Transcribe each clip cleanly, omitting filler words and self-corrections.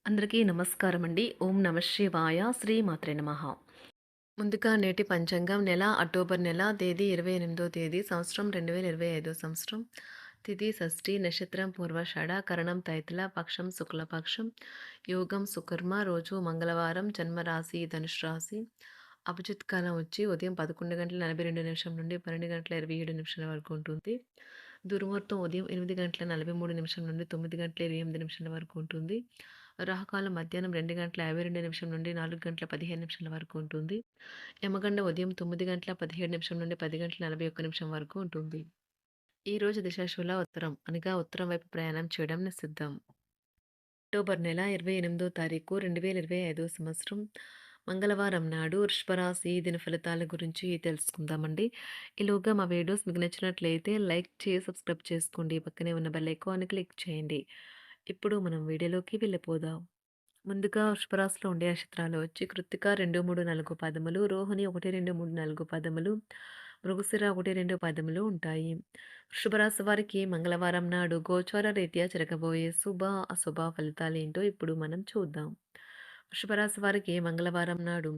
అందరికీ నమస్కారం అండి. ఓం నమ శివాయ. శ్రీమాత్రే నమః. ముందుగా నేటి పంచాంగం నెల అక్టోబర్ నెల తేదీ 28వ తేదీ సంవత్సరం 2025 సంవత్సరం. తిథి షష్ఠి, నక్షత్రం పూర్వాషాఢ, కరణం తైతుల, పక్షం శుక్లపక్షం, యోగం సుకర్మ, రోజు మంగళవారం, జన్మరాశి ధనుసు రాశి. అభిజిత్ కాలం వచ్చి ఉదయం 11:42 నుండి 12:27 వరకు ఉంటుంది. దుర్ముహూర్తం ఉదయం 8:43 నుండి 9:28 వరకు ఉంటుంది. రాహుకాలం మధ్యాహ్నం 2:52 నుండి 4:15 వరకు ఉంటుంది. యమగండ ఉదయం 9:17 నుండి 10:41 వరకు ఉంటుంది. ఈ రోజు దిశాశూల ఉత్తరం అనగా ఉత్తరం వైపు ప్రయాణం చేయడం నిషిద్ధం. అక్టోబర్ నెల 28వ తారీఖు 2025 సంవత్సరం మంగళవారం నాడు వృషభరాశి దిన ఫలితాల గురించి తెలుసుకుందామండి. ఈలోగా మా వీడియోస్ మీకు నచ్చినట్లయితే లైక్ చేసి సబ్స్క్రైబ్ చేసుకోండి. పక్కనే ఉన్న బెల్ ఐకాన్ని క్లిక్ చేయండి. ఇప్పుడు మనం వీడియోలోకి వెళ్ళిపోదాం. ముందుగా వృషభరాశిలో ఉండే నక్షత్రాలు వచ్చి కృత్తిక 2, 3, 4 పదములు, రోహిణి 1, 2, 3, 4 పదములు, మృగశిర 1, 2 పదములు ఉంటాయి. వృషభరాశి వారికి మంగళవారం నాడు గోచార రీత్యా జరగబోయే శుభ, అశుభ ఫలితాలేంటో ఇప్పుడు మనం చూద్దాం. వృషభరాశి వారికి మంగళవారం నాడు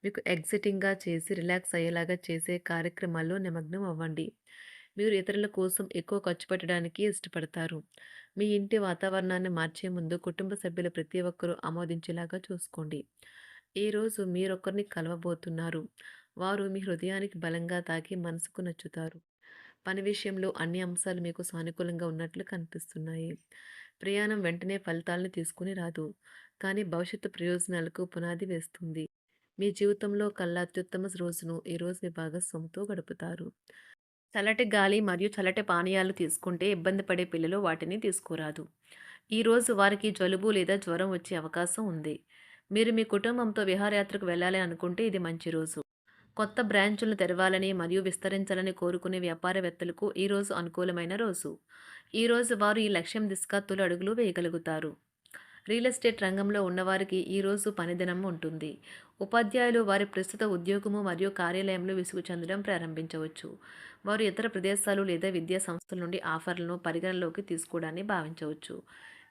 మీకు ఎగ్జిటింగ్‌గా చేసి రిలాక్స్ అయ్యేలాగా చేసే కార్యక్రమాల్లో నిమగ్నం అవ్వండి. మీరు ఇతరుల కోసం ఎక్కువ ఖర్చు పెట్టడానికి ఇష్టపడతారు. మీ ఇంటి వాతావరణాన్ని మార్చే ముందు కుటుంబ సభ్యులు ప్రతి ఒక్కరూ ఆమోదించేలాగా చూసుకోండి. ఈరోజు మీరొకరిని కలవబోతున్నారు. వారు మీ హృదయానికి బలంగా తాకి మనసుకు నచ్చుతారు. పని విషయంలో అన్ని అంశాలు మీకు సానుకూలంగా ఉన్నట్లు కనిపిస్తున్నాయి. ప్రయాణం వెంటనే ఫలితాలను తీసుకుని రాదు, కానీ భవిష్యత్తు ప్రయోజనాలకు పునాది వేస్తుంది. మీ జీవితంలో కల్లా అత్యుత్తమ రోజును ఈరోజు మీ భాగస్వామితో గడుపుతారు. చల్లటి గాలి మరియు చల్లటి పానీయాలు తీసుకుంటే ఇబ్బంది పడే పిల్లలు వాటిని తీసుకోరాదు. ఈరోజు వారికి జలుబు లేదా జ్వరం వచ్చే అవకాశం ఉంది. మీరు మీ కుటుంబంతో విహారయాత్రకు వెళ్ళాలి అనుకుంటే ఇది మంచి రోజు. కొత్త బ్రాంచులను తెరవాలని మరియు విస్తరించాలని కోరుకునే వ్యాపారవేత్తలకు ఈరోజు అనుకూలమైన రోజు. ఈరోజు వారు ఈ లక్ష్యం దిశగా తొలి అడుగులు వేయగలుగుతారు. రియల్ ఎస్టేట్ రంగంలో ఉన్నవారికి ఈరోజు పనిదినం ఉంటుంది. ఉపాధ్యాయులు వారి ప్రస్తుత ఉద్యోగము మరియు కార్యాలయంలో విసుగు చెందడం ప్రారంభించవచ్చు. వారు ఇతర ప్రదేశాలు లేదా విద్యా సంస్థల నుండి ఆఫర్లను పరిగణలోకి తీసుకోవడాన్ని భావించవచ్చు.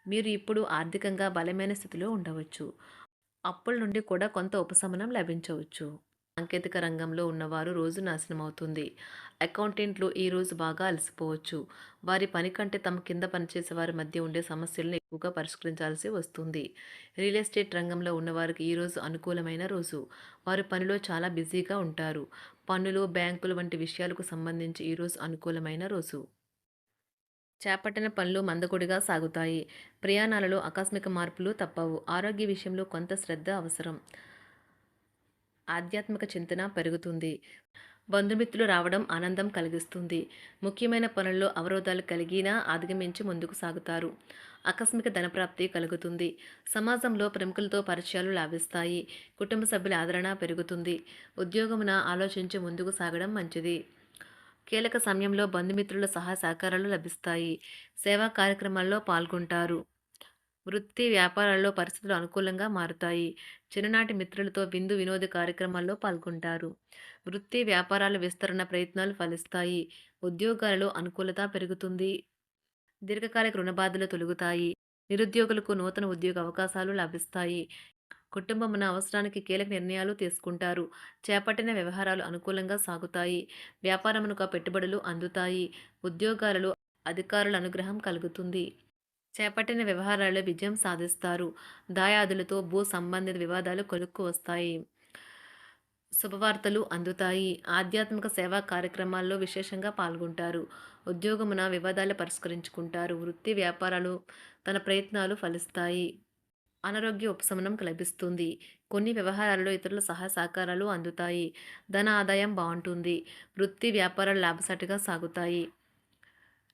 మీరు ఇప్పుడు ఆర్థికంగా బలమైన స్థితిలో ఉండవచ్చు. అప్పుల నుండి కూడా కొంత ఉపశమనం లభించవచ్చు. సాంకేతిక రంగంలో ఉన్నవారు రోజు నాశనమవుతుంది. అకౌంటెంట్లు ఈ రోజు బాగా అలసిపోవచ్చు. వారి పని కంటే తమ కింద పనిచేసే వారి మధ్య ఉండే సమస్యలను ఎక్కువగా పరిష్కరించాల్సి వస్తుంది. రియల్ ఎస్టేట్ రంగంలో ఉన్నవారికి ఈరోజు అనుకూలమైన రోజు. వారు పనిలో చాలా బిజీగా ఉంటారు. పన్నులు, బ్యాంకులు వంటి విషయాలకు సంబంధించి ఈరోజు అనుకూలమైన రోజు. చేపట్టిన పనులు మందకొడిగా సాగుతాయి. ప్రయాణాలలో ఆకస్మిక మార్పులు తప్పవు. ఆరోగ్య విషయంలో కొంత శ్రద్ధ అవసరం. ఆధ్యాత్మిక చింతన పెరుగుతుంది. బంధుమిత్రులు రావడం ఆనందం కలిగిస్తుంది. ముఖ్యమైన పనుల్లో అవరోధాలు కలిగినా అధిగమించి ముందుకు సాగుతారు. ఆకస్మిక ధనప్రాప్తి కలుగుతుంది. సమాజంలో ప్రముఖులతో పరిచయాలు లాభిస్తాయి. కుటుంబ సభ్యుల ఆదరణ పెరుగుతుంది. ఉద్యోగమున ఆలోచించి ముందుకు సాగడం మంచిది. కీలక సమయంలో బంధుమిత్రుల సహాయ సహకారాలు లభిస్తాయి. సేవా కార్యక్రమాల్లో పాల్గొంటారు. వృత్తి వ్యాపారాల్లో పరిస్థితులు అనుకూలంగా మారుతాయి. చిన్ననాటి మిత్రులతో విందు వినోద కార్యక్రమాల్లో పాల్గొంటారు. వృత్తి వ్యాపారాల విస్తరణ ప్రయత్నాలు ఫలిస్తాయి. ఉద్యోగాలలో అనుకూలత పెరుగుతుంది. దీర్ఘకాలిక రుణ బాధలు తొలగుతాయి. నిరుద్యోగులకు నూతన ఉద్యోగ అవకాశాలు లభిస్తాయి. కుటుంబమున అవసరానికి కీలక నిర్ణయాలు తీసుకుంటారు. చేపట్టిన వ్యవహారాలు అనుకూలంగా సాగుతాయి. వ్యాపారమునకు పెట్టుబడులు అందుతాయి. ఉద్యోగాలలో అధికారుల అనుగ్రహం కలుగుతుంది. చేపట్టిన వ్యవహారాల్లో విజయం సాధిస్తారు. దాయాదులతో భూ సంబంధిత వివాదాలు కొలుక్కు వస్తాయి. శుభవార్తలు అందుతాయి. ఆధ్యాత్మిక సేవా కార్యక్రమాల్లో విశేషంగా పాల్గొంటారు. ఉద్యోగమున వివాదాలు పరిష్కరించుకుంటారు. వృత్తి వ్యాపారాలు తన ప్రయత్నాలు ఫలిస్తాయి. అనారోగ్య ఉపశమనం లభిస్తుంది. కొన్ని వ్యవహారాల్లో ఇతరుల సహాయ సహకారాలు అందుతాయి. ధన ఆదాయం బాగుంటుంది. వృత్తి వ్యాపారాలు లాభసాటిగా సాగుతాయి.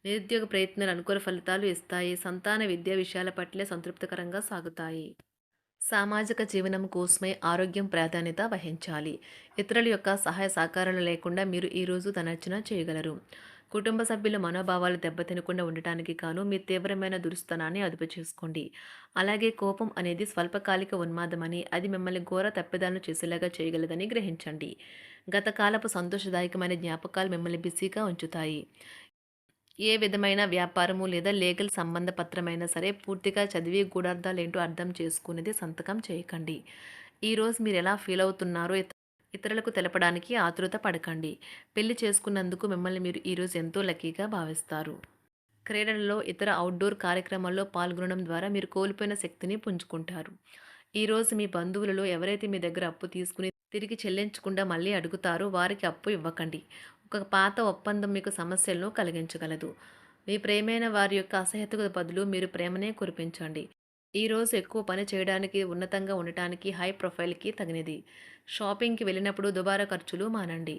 నిరుద్యోగ ప్రయత్నాలు అనుకూల ఫలితాలు ఇస్తాయి. సంతాన విద్యా విషయాల పట్లే సంతృప్తికరంగా సాగుతాయి. సామాజిక జీవనం కోసమే ఆరోగ్యం ప్రాధాన్యత వహించాలి. ఇతరుల యొక్క సహాయ సహకారాలు లేకుండా మీరు ఈరోజు ధనార్జన చేయగలరు. కుటుంబ సభ్యుల మనోభావాలు దెబ్బతినకుండా ఉండటానికి గాను మీ తీవ్రమైన దురుస్తనాన్ని అదుపు చేసుకోండి. అలాగే కోపం అనేది స్వల్పకాలిక ఉన్మాదమని, అది మిమ్మల్ని ఘోర తప్పిదాలను చేసేలాగా చేయగలదని గ్రహించండి. గత కాలపు సంతోషదాయకమైన జ్ఞాపకాలు మిమ్మల్ని బిజీగా ఉంచుతాయి. ఏ విధమైన వ్యాపారము లేదా లీగల్ సంబంధ పత్రమైనా సరే పూర్తిగా చదివి గూఢార్థాలేంటో అర్థం చేసుకునేది సంతకం చేయకండి. ఈరోజు మీరు ఎలా ఫీల్ అవుతున్నారో ఇతరులకు తెలపడానికి ఆతృత పడకండి. పెళ్లి చేసుకున్నందుకు మిమ్మల్ని మీరు ఈరోజు ఎంతో లక్కీగా భావిస్తారు. క్రీడలలో ఇతర అవుట్‌డోర్ కార్యక్రమాల్లో పాల్గొనడం ద్వారా మీరు కోల్పోయిన శక్తిని పుంజుకుంటారు. ఈరోజు మీ బంధువులలో ఎవరైతే మీ దగ్గర అప్పు తీసుకుని తిరిగి చెల్లించకుండా మళ్ళీ అడుగుతారో వారికి అప్పు ఇవ్వకండి. ఒక పాత ఒప్పందం మీకు సమస్యలను కలిగించగలదు. మీ ప్రేమైన వారి యొక్క అసహ్యతకు బదులు మీరు ప్రేమనే కురిపించండి. ఈరోజు ఎక్కువ పని చేయడానికి, ఉన్నతంగా ఉండటానికి, హై ప్రొఫైల్‌కి తగినది. షాపింగ్‌కి వెళ్ళినప్పుడు దుబారా ఖర్చులు మానండి.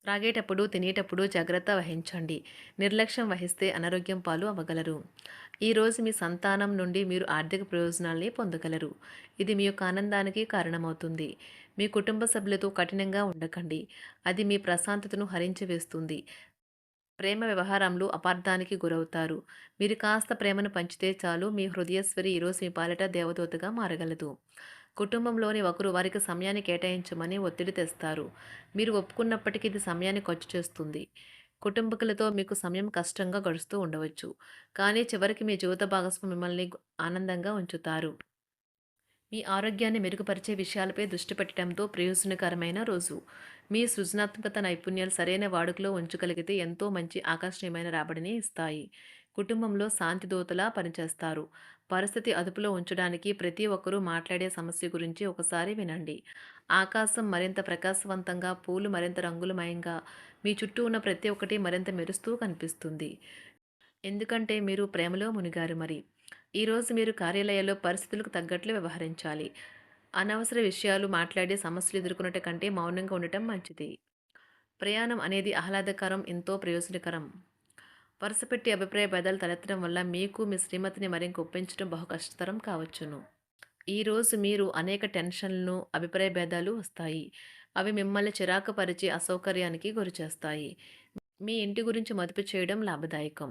త్రాగేటప్పుడు, తినేటప్పుడు జాగ్రత్త వహించండి. నిర్లక్ష్యం వహిస్తే అనారోగ్యం పాలు అవ్వగలరు. ఈరోజు మీ సంతానం నుండి మీరు ఆర్థిక ప్రయోజనాల్ని పొందగలరు. ఇది మీ యొక్క ఆనందానికి కారణమవుతుంది. మీ కుటుంబ సభ్యులతో కఠినంగా ఉండకండి. అది మీ ప్రశాంతతను హరించి వేస్తుంది. ప్రేమ వ్యవహారంలో అపార్థానికి గురవుతారు. మీరు కాస్త ప్రేమను పంచితే చాలు మీ హృదయశ్వరి ఈరోజు మీ పాలిట దేవదూతగా మారగలదు. కుటుంబంలోని ఒకరు వారికి సమయాన్ని కేటాయించమని ఒత్తిడి తెస్తారు. మీరు ఒప్పుకున్నప్పటికీ ఇది సమయాన్ని ఖర్చు చేస్తుంది. కుటుంబకులతో మీకు సమయం కష్టంగా గడుస్తూ ఉండవచ్చు. కానీ చివరికి మీ జీవిత భాగస్వామి మిమ్మల్ని ఆనందంగా ఉంచుతారు. మీ ఆరోగ్యాన్ని మెరుగుపరిచే విషయాలపై దృష్టి పెట్టడంతో ప్రయోజనకరమైన రోజు. మీ సృజనాత్మకత నైపుణ్యాలు సరైన వాడుకలో ఉంచగలిగితే ఎంతో మంచి ఆకర్షణీయమైన రాబడిని ఇస్తాయి. కుటుంబంలో శాంతి దూతలా పనిచేస్తారు. పరిస్థితి అదుపులో ఉంచడానికి ప్రతి ఒక్కరూ మాట్లాడే సమస్య గురించి ఒకసారి వినండి. ఆకాశం మరింత ప్రకాశవంతంగా, పూలు మరింత రంగులమయంగా, మీ చుట్టూ ఉన్న ప్రతి ఒక్కటి మరింత మెరుస్తూ కనిపిస్తుంది. ఎందుకంటే మీరు ప్రేమలో మునిగారు మరి. ఈరోజు మీరు కార్యాలయాల్లో పరిస్థితులకు తగ్గట్లు వ్యవహరించాలి. అనవసర విషయాలు మాట్లాడి సమస్యలు ఎదుర్కొనట కంటే మౌనంగా ఉండటం మంచిది. ప్రయాణం అనేది ఆహ్లాదకరం, ఎంతో ప్రయోజనకరం. వరుసపెట్టి అభిప్రాయ భేదాలు తలెత్తడం వల్ల మీకు మీ శ్రీమతిని మరింక ఒప్పించడం బహు కష్టతరం కావచ్చును. ఈరోజు మీరు అనేక టెన్షన్లను, అభిప్రాయ భేదాలు వస్తాయి. అవి మిమ్మల్ని చిరాకు పరిచి అసౌకర్యానికి గురిచేస్తాయి. మీ ఇంటి గురించి మదుపు చేయడం లాభదాయకం.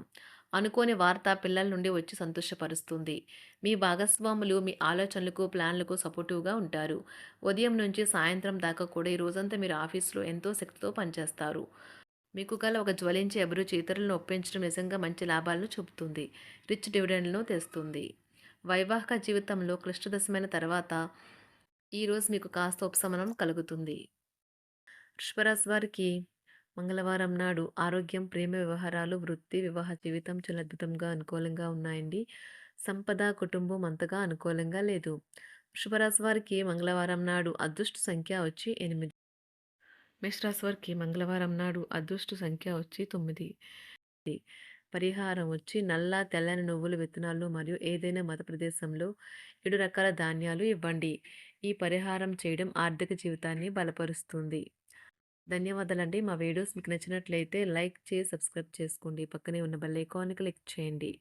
అనుకోని వార్త పిల్లల నుండి వచ్చి సంతోషపరుస్తుంది. మీ భాగస్వాములు మీ ఆలోచనలకు, ప్లాన్లకు సపోర్టివ్‌గా ఉంటారు. ఉదయం నుంచి సాయంత్రం దాకా కూడా ఈ రోజంతా మీరు ఆఫీస్‌లో ఎంతో శక్తితో పనిచేస్తారు. మీకు గల ఒక జ్వలించే అభిరుచి ఇతరులను ఒప్పించడం నిజంగా మంచి లాభాలను చూపుతుంది. రిచ్ డివిడెండ్‌లను తెస్తుంది. వైవాహిక జీవితంలో క్లిష్టదశమైన తర్వాత ఈరోజు మీకు కాస్త ఉపశమనం కలుగుతుంది. వృషభరాశి వారికి మంగళవారం నాడు ఆరోగ్యం, ప్రేమ వ్యవహారాలు, వృత్తి, వివాహ జీవితం చాలా అద్భుతంగా అనుకూలంగా ఉన్నాయండి. సంపద, కుటుంబం అంతగా అనుకూలంగా లేదు. వృషభరాశి వారికి మంగళవారం నాడు అదృష్ట సంఖ్య వచ్చి 8. మేషరాశి వారికి మంగళవారం నాడు అదృష్ట సంఖ్య వచ్చి 9. పరిహారం వచ్చి నల్ల, తెల్లని నువ్వుల విత్తనాలు మరియు ఏదైనా మత ప్రదేశంలో 7 రకాల ధాన్యాలు ఇవ్వండి. ఈ పరిహారం చేయడం ఆర్థిక జీవితాన్ని బలపరుస్తుంది. ధన్యవాదాలండి. మా వీడియోస్ మీకు నచ్చినట్లయితే లైక్ చేసి, సబ్స్క్రైబ్ చేసుకోండి. పక్కనే ఉన్న బెల్ ఐకాన్‌ని క్లిక్ చేయండి.